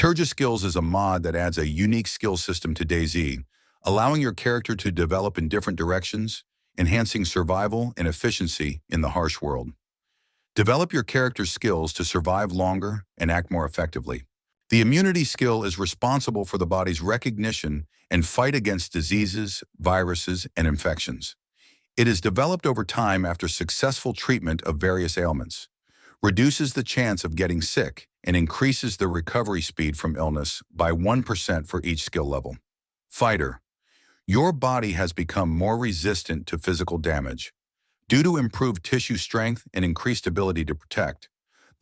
Terje Skills is a mod that adds a unique skill system to DayZ, allowing your character to develop in different directions, enhancing survival and efficiency in the harsh world. Develop your character's skills to survive longer and act more effectively. The immunity skill is responsible for the body's recognition and fight against diseases, viruses, and infections. It is developed over time after successful treatment of various ailments, reduces the chance of getting sick, and increases the recovery speed from illness by 1% for each skill level. Fighter. Your body has become more resistant to physical damage. Due to improved tissue strength and increased ability to protect,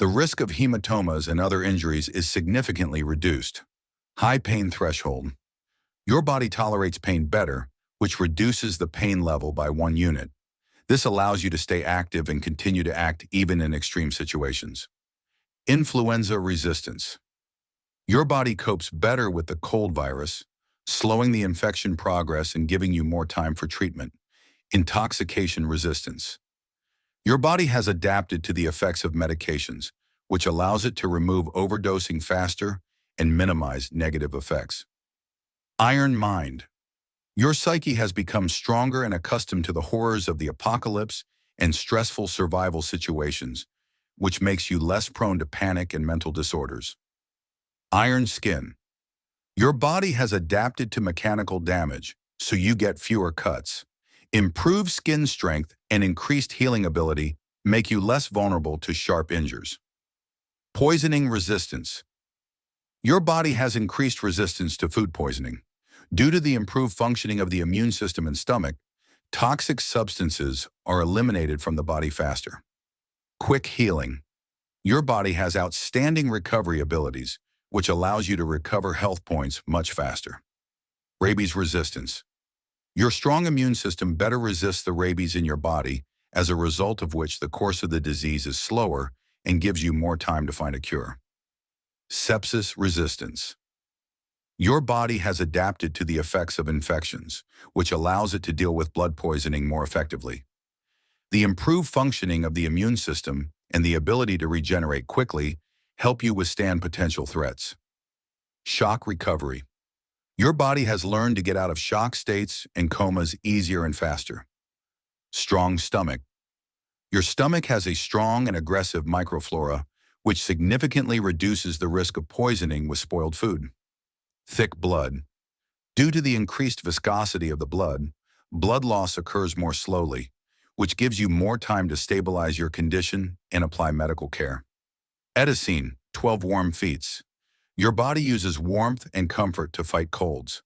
the risk of hematomas and other injuries is significantly reduced. High pain threshold. Your body tolerates pain better, which reduces the pain level by 1 unit. This allows you to stay active and continue to act even in extreme situations. Influenza resistance. Your body copes better with the cold virus, slowing the infection progress and giving you more time for treatment. Intoxication resistance. Your body has adapted to the effects of medications, which allows it to remove overdosing faster and minimize negative effects. Iron mind. Your psyche has become stronger and accustomed to the horrors of the apocalypse and stressful survival situations, which makes you less prone to panic and mental disorders. Iron skin. Your body has adapted to mechanical damage, so you get fewer cuts. Improved skin strength and increased healing ability make you less vulnerable to sharp injuries. Poisoning resistance. Your body has increased resistance to food poisoning. Due to the improved functioning of the immune system and stomach, toxic substances are eliminated from the body faster. Quick healing. Your body has outstanding recovery abilities, which allows you to recover health points much faster. Rabies resistance. Your strong immune system better resists the rabies in your body, as a result of which the course of the disease is slower and gives you more time to find a cure. Sepsis resistance. Your body has adapted to the effects of infections, which allows it to deal with blood poisoning more effectively. The improved functioning of the immune system and the ability to regenerate quickly help you withstand potential threats. Shock recovery. Your body has learned to get out of shock states and comas easier and faster. Strong stomach. Your stomach has a strong and aggressive microflora, which significantly reduces the risk of poisoning with spoiled food. Thick blood. Due to the increased viscosity of the blood loss occurs more slowly, which gives you more time to stabilize your condition and apply medical care. Edacine, 12 warm feet. Your body uses warmth and comfort to fight colds.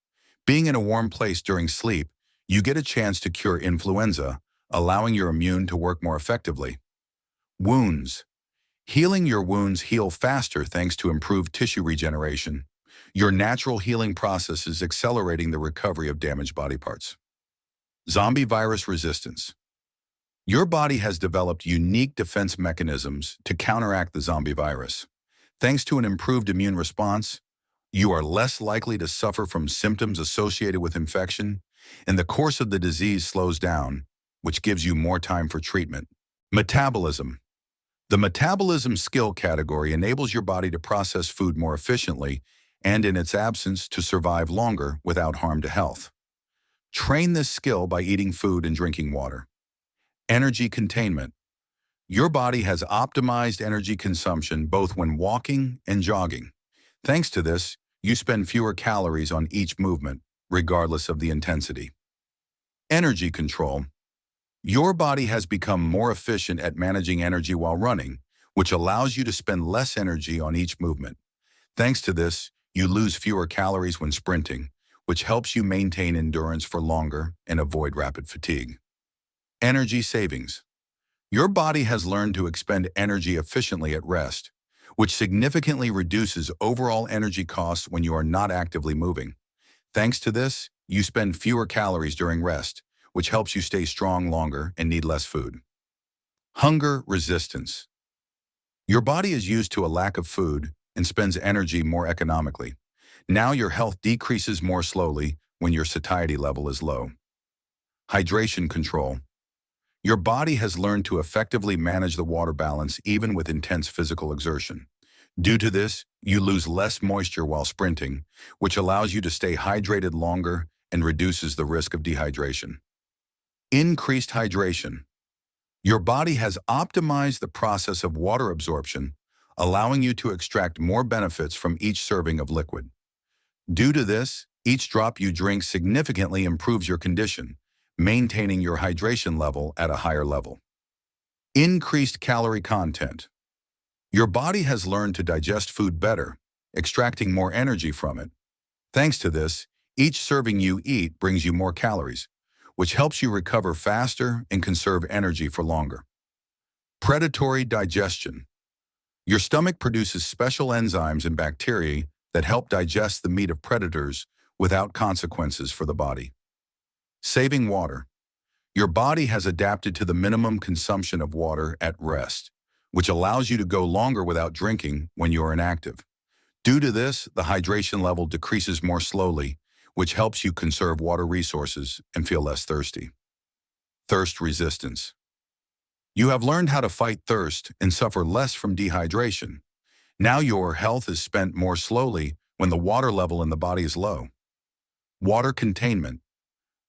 Being in a warm place during sleep, you get a chance to cure influenza, allowing your immune to work more effectively. Wounds. Healing your wounds heal faster thanks to improved tissue regeneration. Your natural healing process is accelerating the recovery of damaged body parts. Zombie virus resistance. Your body has developed unique defense mechanisms to counteract the zombie virus. Thanks to an improved immune response, you are less likely to suffer from symptoms associated with infection, and the course of the disease slows down, which gives you more time for treatment. Metabolism. The metabolism skill category enables your body to process food more efficiently and, in its absence, to survive longer without harm to health. Train this skill by eating food and drinking water. Energy containment. Your body has optimized energy consumption both when walking and jogging. Thanks to this, you spend fewer calories on each movement, regardless of the intensity. Energy control. Your body has become more efficient at managing energy while running, which allows you to spend less energy on each movement. Thanks to this, you lose fewer calories when sprinting, which helps you maintain endurance for longer and avoid rapid fatigue. Energy savings. Your body has learned to expend energy efficiently at rest, which significantly reduces overall energy costs when you are not actively moving. Thanks to this, you spend fewer calories during rest, which helps you stay strong longer and need less food. Hunger resistance. Your body is used to a lack of food and spends energy more economically. Now your health decreases more slowly when your satiety level is low. Hydration control. Your body has learned to effectively manage the water balance even with intense physical exertion. Due to this, you lose less moisture while sprinting, which allows you to stay hydrated longer and reduces the risk of dehydration. Increased hydration. Your body has optimized the process of water absorption, allowing you to extract more benefits from each serving of liquid. Due to this, each drop you drink significantly improves your condition, maintaining your hydration level at a higher level. Increased calorie content. Your body has learned to digest food better, extracting more energy from it. Thanks to this, each serving you eat brings you more calories, which helps you recover faster and conserve energy for longer. Predatory digestion. Your stomach produces special enzymes and bacteria that help digest the meat of predators without consequences for the body. Saving water. Your body has adapted to the minimum consumption of water at rest, which allows you to go longer without drinking when you are inactive. Due to this, the hydration level decreases more slowly, which helps you conserve water resources and feel less thirsty. Thirst resistance. You have learned how to fight thirst and suffer less from dehydration. Now your health is spent more slowly when the water level in the body is low. Water containment.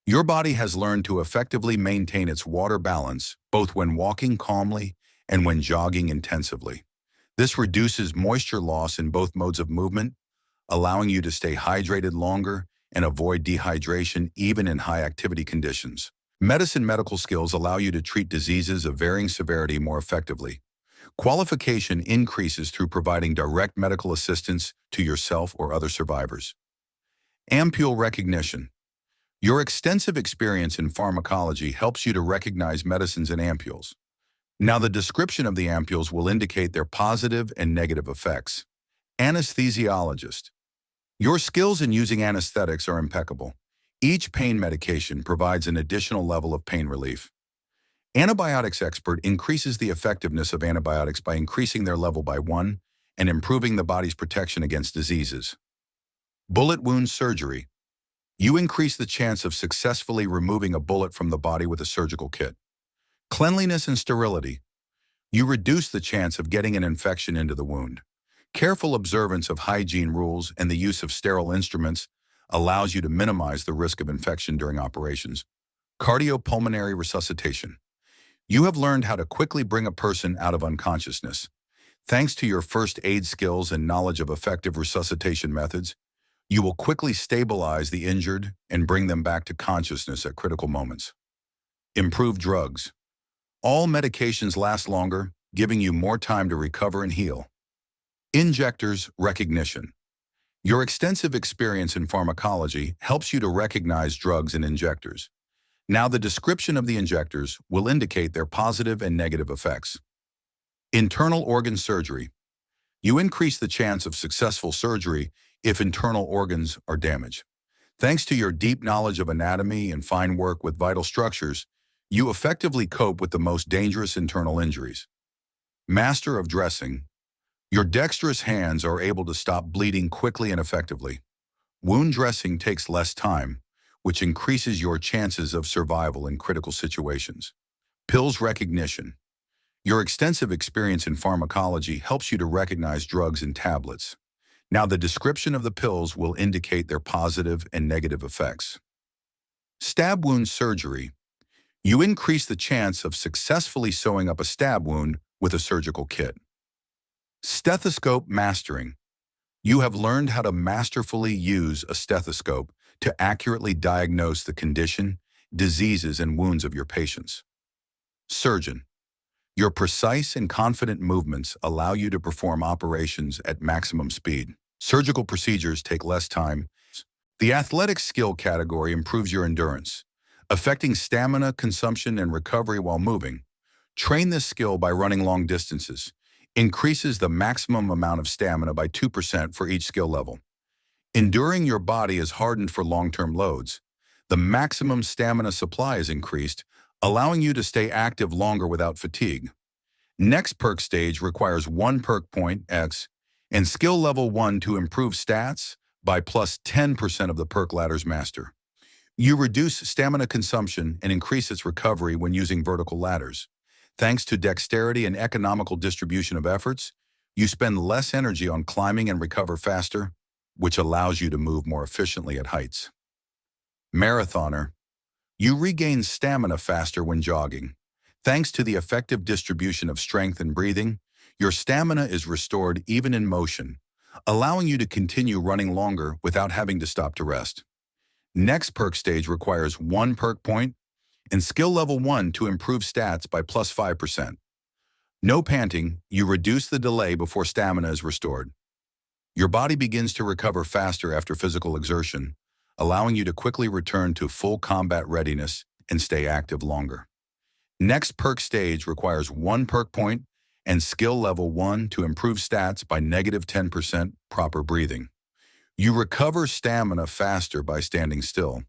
Your body has learned to effectively maintain its water balance both when walking calmly and when jogging intensively. This reduces moisture loss in both modes of movement, allowing you to stay hydrated longer and avoid dehydration even in high-activity conditions. Medical skills allow you to treat diseases of varying severity more effectively. Qualification increases through providing direct medical assistance to yourself or other survivors. Ampule recognition. Your extensive experience in pharmacology helps you to recognize medicines in ampules. Now, the description of the ampules will indicate their positive and negative effects. Anesthesiologist. Your skills in using anesthetics are impeccable. Each pain medication provides an additional level of pain relief. Antibiotics expert increases the effectiveness of antibiotics by increasing their level by 1 and improving the body's protection against diseases. Bullet wound surgery. You increase the chance of successfully removing a bullet from the body with a surgical kit. Cleanliness and sterility. You reduce the chance of getting an infection into the wound. Careful observance of hygiene rules and the use of sterile instruments allows you to minimize the risk of infection during operations. Cardiopulmonary resuscitation. You have learned how to quickly bring a person out of unconsciousness. Thanks to your first aid skills and knowledge of effective resuscitation methods, you will quickly stabilize the injured and bring them back to consciousness at critical moments. Improved drugs. All medications last longer, giving you more time to recover and heal. Injectors recognition. Your extensive experience in pharmacology helps you to recognize drugs and injectors. Now, the description of the injectors will indicate their positive and negative effects. Internal organ surgery. You increase the chance of successful surgery if internal organs are damaged. Thanks to your deep knowledge of anatomy and fine work with vital structures, you effectively cope with the most dangerous internal injuries. Master of dressing. Your dexterous hands are able to stop bleeding quickly and effectively. Wound dressing takes less time, which increases your chances of survival in critical situations. Pills recognition. Your extensive experience in pharmacology helps you to recognize drugs in tablets. Now, the description of the pills will indicate their positive and negative effects. Stab wound surgery. You increase the chance of successfully sewing up a stab wound with a surgical kit. Stethoscope mastering. You have learned how to masterfully use a stethoscope to accurately diagnose the condition, diseases, and wounds of your patients. Surgeon. Your precise and confident movements allow you to perform operations at maximum speed. Surgical procedures take less time. The athletic skill category improves your endurance, affecting stamina, consumption, and recovery while moving. Train this skill by running long distances. Increases the maximum amount of stamina by 2% for each skill level. Enduring your body is hardened for long-term loads. The maximum stamina supply is increased, allowing you to stay active longer without fatigue. Next perk stage requires 1 perk point X and skill level 1 to improve stats by plus 10% of the perk ladder's master. You reduce stamina consumption and increase its recovery when using vertical ladders. Thanks to dexterity and economical distribution of efforts, You spend less energy on climbing and recover faster, which allows you to move more efficiently at heights. Marathoner. You regain stamina faster when jogging. Thanks to the effective distribution of strength and breathing, your stamina is restored even in motion, allowing you to continue running longer without having to stop to rest. Next perk stage requires 1 perk point and skill level 1 to improve stats by plus 5%. No panting, you reduce the delay before stamina is restored. Your body begins to recover faster after physical exertion, allowing you to quickly return to full combat readiness and stay active longer. Next perk stage requires 1 perk point and skill level 1 to improve stats by negative 10% proper breathing. You recover stamina faster by standing still.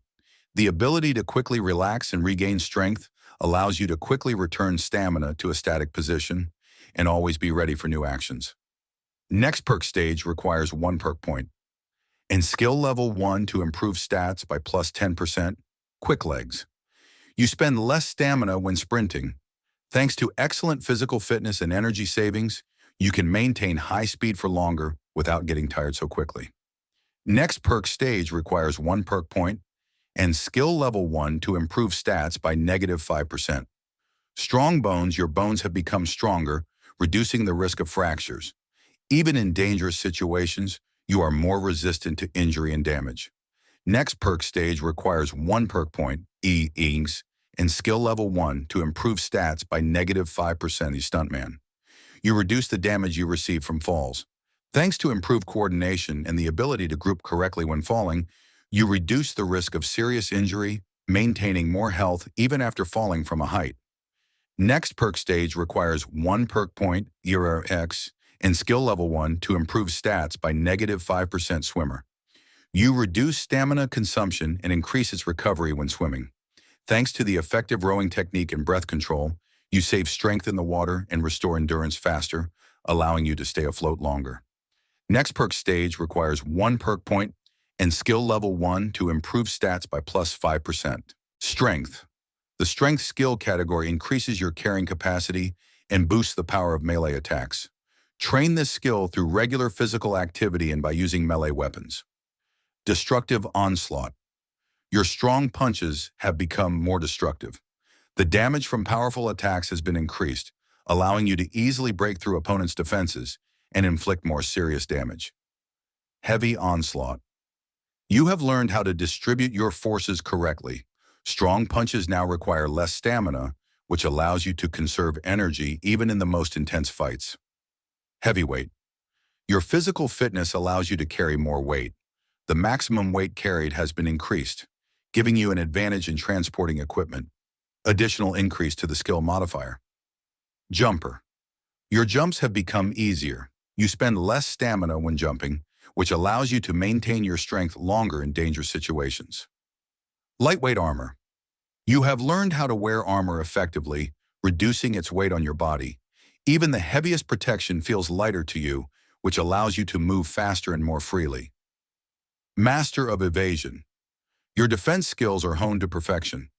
The ability to quickly relax and regain strength allows you to quickly return stamina to a static position and always be ready for new actions. Next perk stage requires 1 perk point and skill level 1 to improve stats by plus 10%, quick legs. You spend less stamina when sprinting. Thanks to excellent physical fitness and energy savings, you can maintain high speed for longer without getting tired so quickly. Next perk stage requires 1 perk point and skill level 1 to improve stats by negative 5%. Strong bones, your bones have become stronger, reducing the risk of fractures. Even in dangerous situations, you are more resistant to injury and damage. Next perk stage requires 1 perk point, E-Ings, and skill level 1 to improve stats by negative 5% stuntman. You reduce the damage you receive from falls. Thanks to improved coordination and the ability to group correctly when falling, you reduce the risk of serious injury, maintaining more health even after falling from a height. Next perk stage requires 1 perk point, ERX, and skill level 1 to improve stats by negative 5% swimmer. You reduce stamina consumption and increase its recovery when swimming. Thanks to the effective rowing technique and breath control, you save strength in the water and restore endurance faster, allowing you to stay afloat longer. Next perk stage requires 1 perk point and skill level 1 to improve stats by plus 5%. Strength. The strength skill category increases your carrying capacity and boosts the power of melee attacks. Train this skill through regular physical activity and by using melee weapons. Destructive onslaught. Your strong punches have become more destructive. The damage from powerful attacks has been increased, allowing you to easily break through opponents' defenses and inflict more serious damage. Heavy onslaught. You have learned how to distribute your forces correctly. Strong punches now require less stamina, which allows you to conserve energy even in the most intense fights. Heavyweight. Your physical fitness allows you to carry more weight. The maximum weight carried has been increased, giving you an advantage in transporting equipment. Additional increase to the skill modifier. Jumper. Your jumps have become easier. You spend less stamina when jumping, which allows you to maintain your strength longer in dangerous situations. Lightweight armor. You have learned how to wear armor effectively, reducing its weight on your body. Even the heaviest protection feels lighter to you, which allows you to move faster and more freely. Master of evasion. Your defense skills are honed to perfection.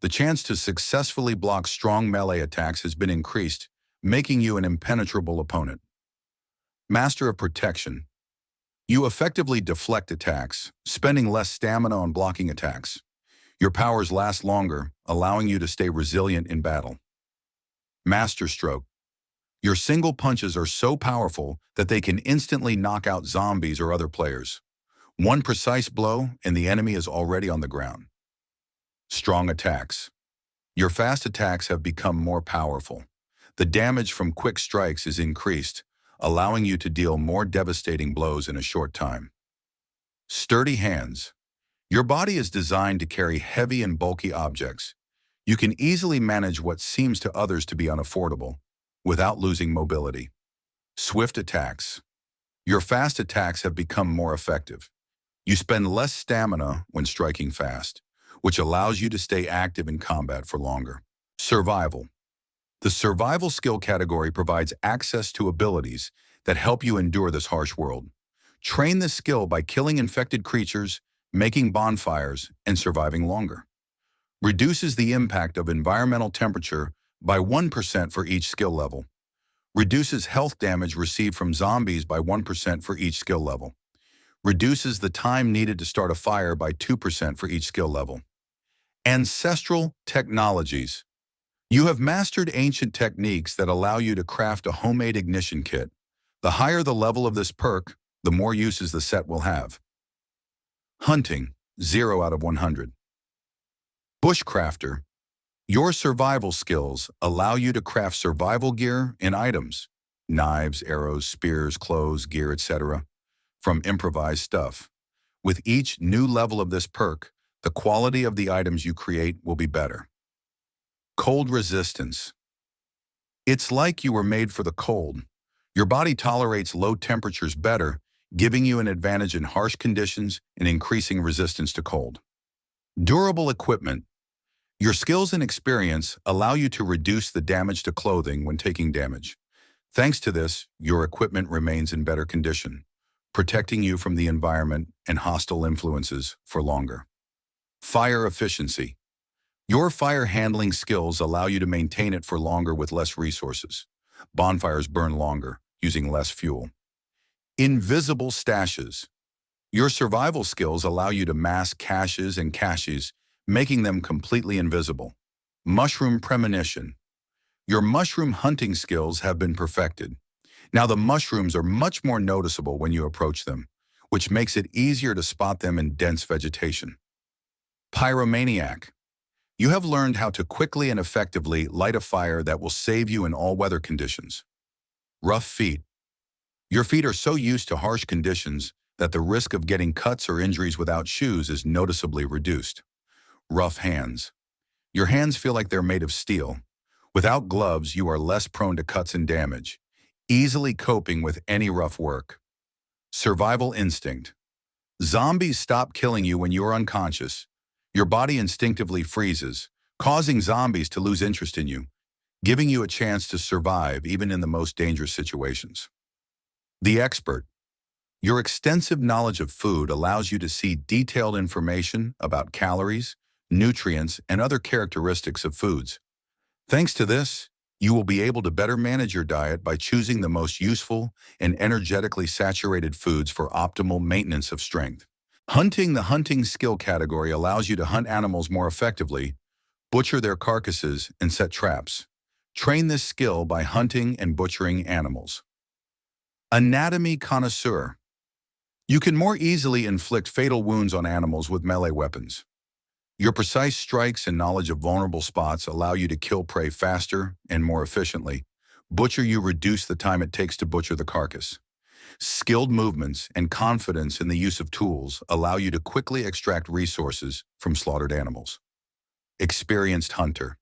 The chance to successfully block strong melee attacks has been increased, making you an impenetrable opponent. Master of protection. You effectively deflect attacks, spending less stamina on blocking attacks. Your powers last longer, allowing you to stay resilient in battle. Master stroke. Your single punches are so powerful that they can instantly knock out zombies or other players. One precise blow and the enemy is already on the ground. Strong attacks. Your fast attacks have become more powerful. The damage from quick strikes is increased, allowing you to deal more devastating blows in a short time. Sturdy hands. Your body is designed to carry heavy and bulky objects. You can easily manage what seems to others to be unaffordable, without losing mobility. Swift attacks. Your fast attacks have become more effective. You spend less stamina when striking fast, which allows you to stay active in combat for longer. Survival. The survival skill category provides access to abilities that help you endure this harsh world. Train this skill by killing infected creatures, making bonfires, and surviving longer. Reduces the impact of environmental temperature by 1% for each skill level. Reduces health damage received from zombies by 1% for each skill level. Reduces the time needed to start a fire by 2% for each skill level. Ancestral technologies. You have mastered ancient techniques that allow you to craft a homemade ignition kit. The higher the level of this perk, the more uses the set will have. Hunting, 0 out of 100. Bushcrafter. Your survival skills allow you to craft survival gear and items, knives, arrows, spears, clothes, gear, etc., from improvised stuff. With each new level of this perk, the quality of the items you create will be better. Cold resistance. It's like you were made for the cold. Your body tolerates low temperatures better, giving you an advantage in harsh conditions and increasing resistance to cold. Durable equipment. Your skills and experience allow you to reduce the damage to clothing when taking damage. Thanks to this, your equipment remains in better condition, protecting you from the environment and hostile influences for longer. Fire efficiency. Your fire handling skills allow you to maintain it for longer with less resources. Bonfires burn longer, using less fuel. Invisible stashes. Your survival skills allow you to mask caches and caches, making them completely invisible. Mushroom premonition. Your mushroom hunting skills have been perfected. Now the mushrooms are much more noticeable when you approach them, which makes it easier to spot them in dense vegetation. Pyromaniac. You have learned how to quickly and effectively light a fire that will save you in all weather conditions. Rough feet. Your feet are so used to harsh conditions that the risk of getting cuts or injuries without shoes is noticeably reduced. Rough hands. Your hands feel like they're made of steel. Without gloves, you are less prone to cuts and damage, easily coping with any rough work. Survival instinct. Zombies stop killing you when you are unconscious. Your body instinctively freezes, causing zombies to lose interest in you, giving you a chance to survive even in the most dangerous situations. The expert. Your extensive knowledge of food allows you to see detailed information about calories, nutrients, and other characteristics of foods. Thanks to this, you will be able to better manage your diet by choosing the most useful and energetically saturated foods for optimal maintenance of strength. Hunting. The hunting skill category allows you to hunt animals more effectively, butcher their carcasses, and set traps. Train this skill by hunting and butchering animals. Anatomy connoisseur. You can more easily inflict fatal wounds on animals with melee weapons. Your precise strikes and knowledge of vulnerable spots allow you to kill prey faster and more efficiently. Butcher. You reduce the time it takes to butcher the carcass. Skilled movements and confidence in the use of tools allow you to quickly extract resources from slaughtered animals. Experienced hunter.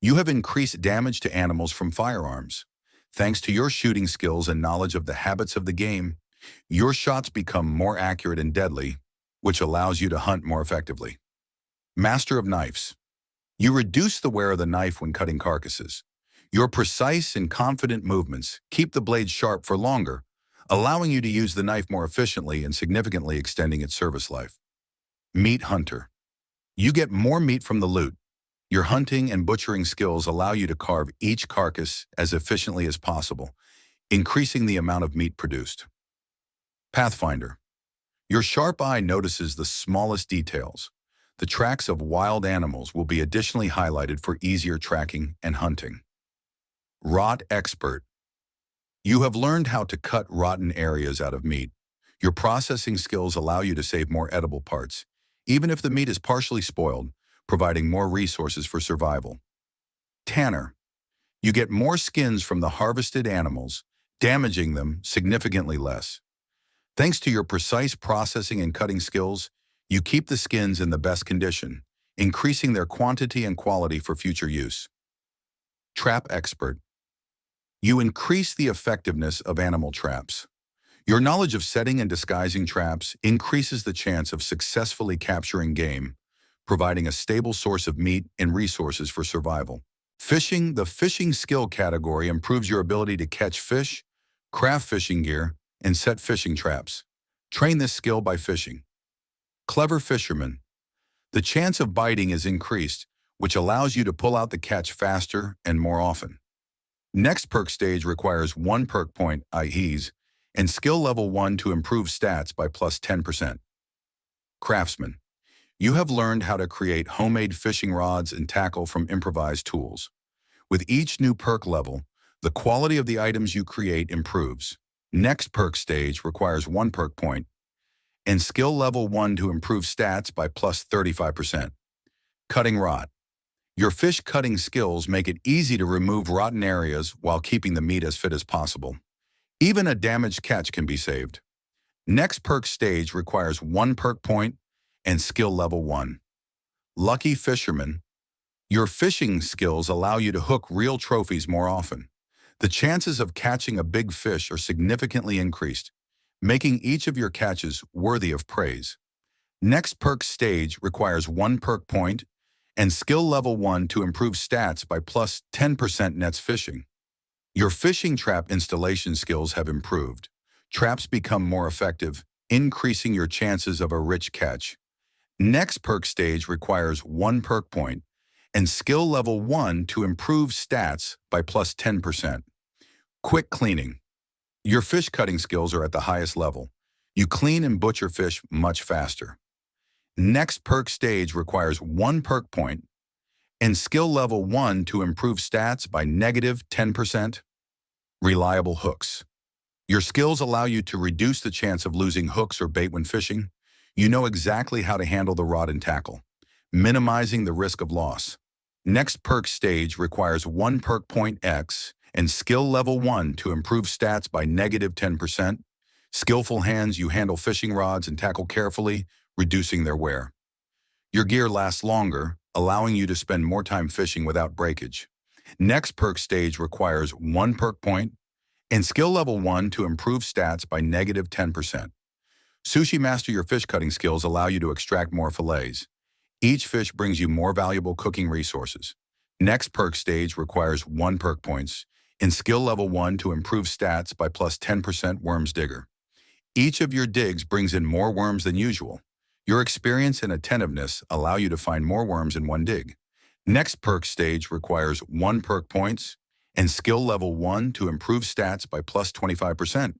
You have increased damage to animals from firearms. Thanks to your shooting skills and knowledge of the habits of the game, your shots become more accurate and deadly, which allows you to hunt more effectively. Master of knives. You reduce the wear of the knife when cutting carcasses. Your precise and confident movements keep the blade sharp for longer, allowing you to use the knife more efficiently and significantly extending its service life. Meat hunter. You get more meat from the loot. Your hunting and butchering skills allow you to carve each carcass as efficiently as possible, increasing the amount of meat produced. Pathfinder. Your sharp eye notices the smallest details. The tracks of wild animals will be additionally highlighted for easier tracking and hunting. Rot expert. You have learned how to cut rotten areas out of meat. Your processing skills allow you to save more edible parts, even if the meat is partially spoiled, providing more resources for survival. Tanner. You get more skins from the harvested animals, damaging them significantly less. Thanks to your precise processing and cutting skills, you keep the skins in the best condition, increasing their quantity and quality for future use. Trap expert. You increase the effectiveness of animal traps. Your knowledge of setting and disguising traps increases the chance of successfully capturing game, providing a stable source of meat and resources for survival. Fishing. The fishing skill category improves your ability to catch fish, craft fishing gear, and set fishing traps. Train this skill by fishing. Clever fisherman. The chance of biting is increased, which allows you to pull out the catch faster and more often. Next perk stage requires 1 perk point, i.e., and skill level 1 to improve stats by plus 10%. Craftsman. You have learned how to create homemade fishing rods and tackle from improvised tools. With each new perk level, the quality of the items you create improves. Next perk stage requires 1 perk point, and skill level 1 to improve stats by plus 35%. Cutting rod. Your fish cutting skills make it easy to remove rotten areas while keeping the meat as fit as possible. Even a damaged catch can be saved. Next perk stage requires 1 perk point and skill level 1. Lucky fisherman. Your fishing skills allow you to hook real trophies more often. The chances of catching a big fish are significantly increased, making each of your catches worthy of praise. Next perk stage requires 1 perk point and skill level 1 to improve stats by plus 10% nets fishing. Your fishing trap installation skills have improved. Traps become more effective, increasing your chances of a rich catch. Next perk stage requires 1 perk point and skill level 1 to improve stats by plus 10%. Quick cleaning. Your fish cutting skills are at the highest level. You clean and butcher fish much faster. Next perk stage requires 1 perk point and skill level 1 to improve stats by negative 10%. Reliable hooks. Your skills allow you to reduce the chance of losing hooks or bait when fishing. You know exactly how to handle the rod and tackle, minimizing the risk of loss. Next perk stage requires 1 perk point X and skill level 1 to improve stats by negative 10%. Skillful hands, you handle fishing rods and tackle carefully, reducing their wear. Your gear lasts longer, allowing you to spend more time fishing without breakage. Next perk stage requires 1 perk point and skill level 1 to improve stats by negative 10%. Sushi Master, your fish cutting skills allow you to extract more fillets. Each fish brings you more valuable cooking resources. Next perk stage requires 1 perk points and skill level 1 to improve stats by plus 10% worms digger. Each of your digs brings in more worms than usual. Your experience and attentiveness allow you to find more worms in one dig. Next perk stage requires 1 perk points and skill level 1 to improve stats by plus 25%.